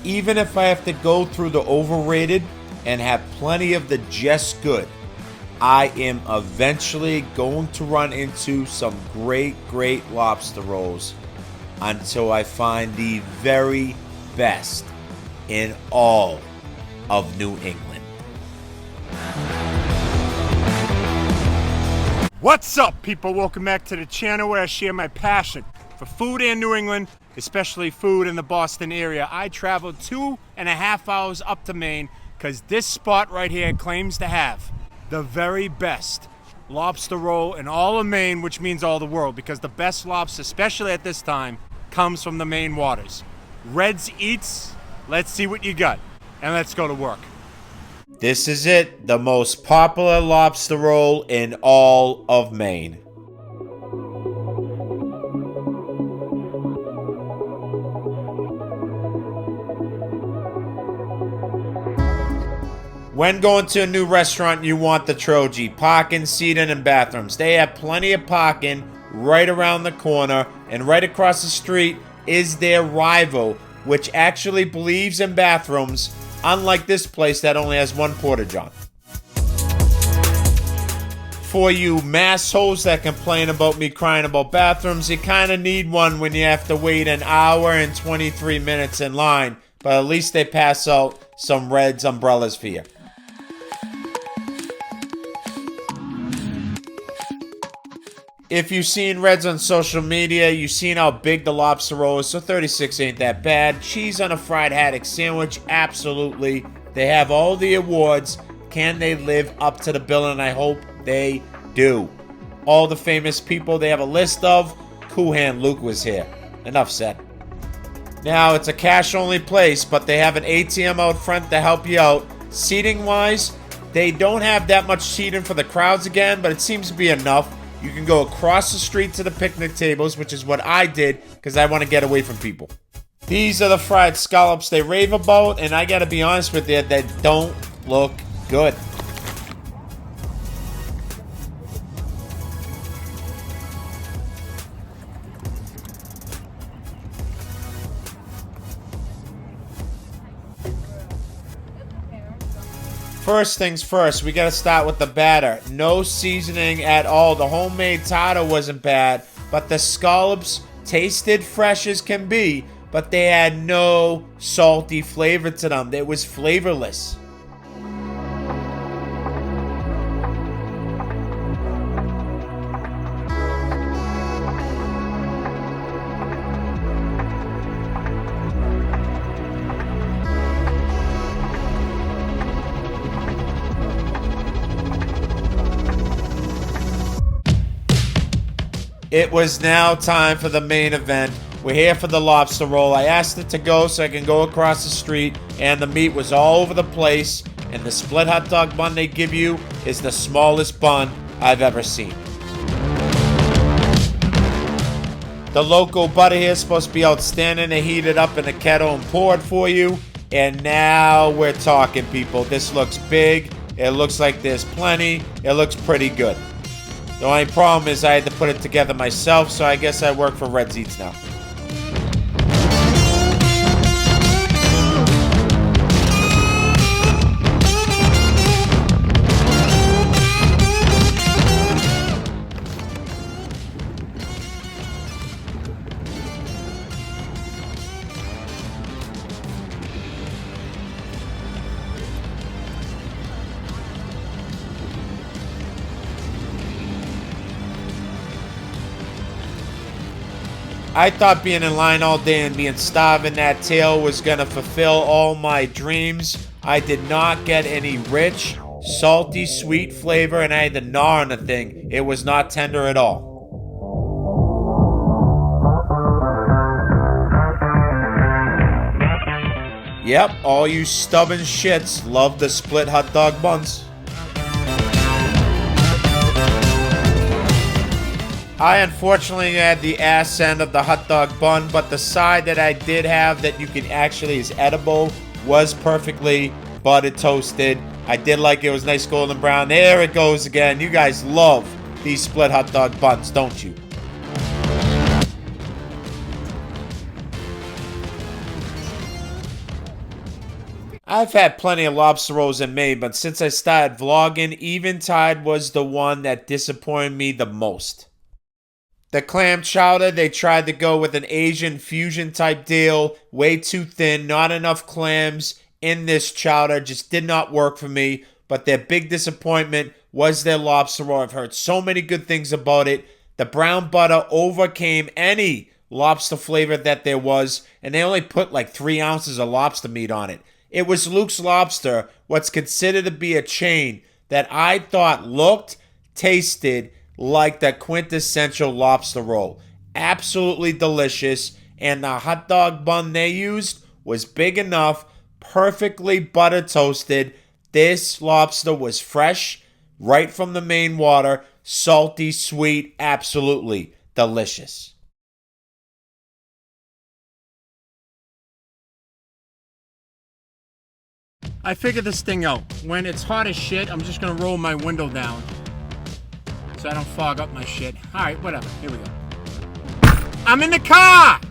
even if I have to go through the overrated and have plenty of the just good, I am eventually going to run into some great lobster rolls until I find the very best in all of New England. What's up, people? Welcome back to the channel where I share my passion for food in New England, especially food in the Boston area. I traveled 2.5 hours up to Maine because this spot right here claims to have the very best lobster roll in all of Maine, which means all the world, because the best lobster, especially at this time, comes from the Maine waters. Reds Eats, let's see what you got, and let's go to work. This is it, the most popular lobster roll in all of Maine. When going to a new restaurant, you want the Troji, parking, seating, and bathrooms. They have plenty of parking right around the corner, and right across the street is their rival, which actually believes in bathrooms, unlike this place that only has one porta-john. For you massholes that complain about me crying about bathrooms, you kind of need one when you have to wait an hour and 23 minutes in line, but at least they pass out some Reds umbrellas for you. If you've seen Reds on social media, you've seen how big the lobster roll is, so 36 ain't that bad. Cheese on a fried haddock sandwich, absolutely. They have all the awards. Can they live up to the bill? And I hope they do. All the famous people they have a list of. Cool Hand Luke was here. Enough said. Now, it's a cash-only place, but they have an ATM out front to help you out. Seating-wise, they don't have that much seating for the crowds again, but it seems to be enough. You can go across the street to the picnic tables, which is what I did because I want to get away from people. These are the fried scallops they rave about, and I got to be honest with you, they don't look good. First things first, we gotta start with the batter. No seasoning at all. The homemade tartar wasn't bad, but the scallops tasted fresh as can be, but they had no salty flavor to them. It was flavorless. It was now time for the main event. We're here for the lobster roll. I asked it to go so I can go across the street, and the meat was all over the place, and the split hot dog bun they give you is the smallest bun I've ever seen. The local butter here is supposed to be outstanding. They heat it up in a kettle and pour it for you, and now we're talking, people. This looks big. It looks like there's plenty. It looks pretty good. The only problem is I had to put it together myself, so I guess I work for Reds Eats now. I thought being in line all day and being starving that tail was going to fulfill all my dreams. I did not get any rich, salty, sweet flavor, and I had to gnaw on the thing. It was not tender at all. Yep, all you stubborn shits love the split hot dog buns. I unfortunately had the ass end of the hot dog bun, but the side that I did have that you can actually is edible was perfectly buttered toasted. I did like it was nice golden brown. There it goes again. You guys love these split hot dog buns, don't you? I've had plenty of lobster rolls in Maine, but since I started vlogging, Eventide was the one that disappointed me the most. The clam chowder, they tried to go with an Asian fusion type deal. Way too thin, not enough clams in this chowder. Just did not work for me. But their big disappointment was their lobster roll. I've heard so many good things about it. The brown butter overcame any lobster flavor that there was. And they only put like 3 ounces of lobster meat on it. It was Luke's Lobster, what's considered to be a chain that I thought looked, tasted like the quintessential lobster roll. Absolutely delicious. And the hot dog bun they used was big enough, perfectly butter toasted. This lobster was fresh, right from the Maine water, salty, sweet, absolutely delicious. I figured this thing out. When it's hot as shit, I'm just gonna roll my window down so I don't fog up my shit. Alright, whatever. Here we go. I'm in the car!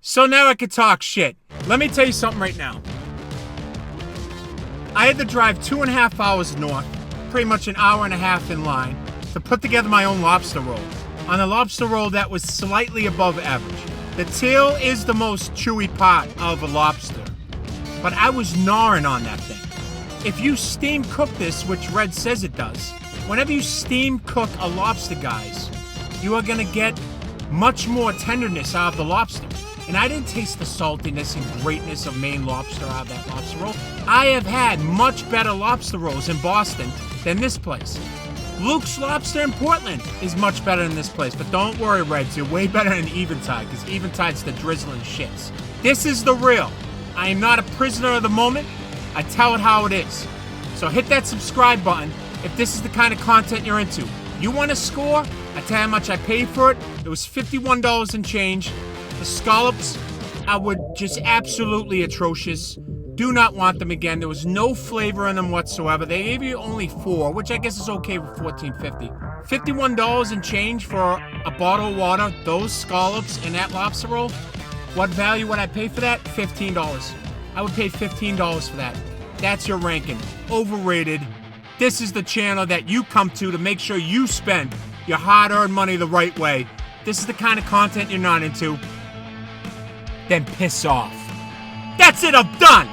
So now I can talk shit. Let me tell you something right now. I had to drive 2.5 hours north, pretty much an hour and a half in line, to put together my own lobster roll. On a lobster roll that was slightly above average. The tail is the most chewy part of a lobster. But I was gnawing on that thing. If you steam cook this, which Red says it does, whenever you steam cook a lobster, guys, you are gonna get much more tenderness out of the lobster. And I didn't taste the saltiness and greatness of Maine lobster out of that lobster roll. I have had much better lobster rolls in Boston than this place. Luke's Lobster in Portland is much better than this place. But don't worry, Reds, you're way better than Eventide, because Eventide's the drizzling shits. This is the real. I am not a prisoner of the moment. I tell it how it is. So hit that subscribe button if this is the kind of content you're into. You want to score? I tell you how much I paid for it. It was $51 and change. The scallops were just absolutely atrocious. Do not want them again. There was no flavor in them whatsoever. They gave you only 4, which I guess is okay with $14.50. $51 and change for a bottle of water, those scallops, and that lobster roll. What value would I pay for that? $15. I would pay $15 for that. That's your ranking. Overrated. This is the channel that you come to make sure you spend your hard-earned money the right way. This is the kind of content you're not into. Then piss off. That's it, I'm done!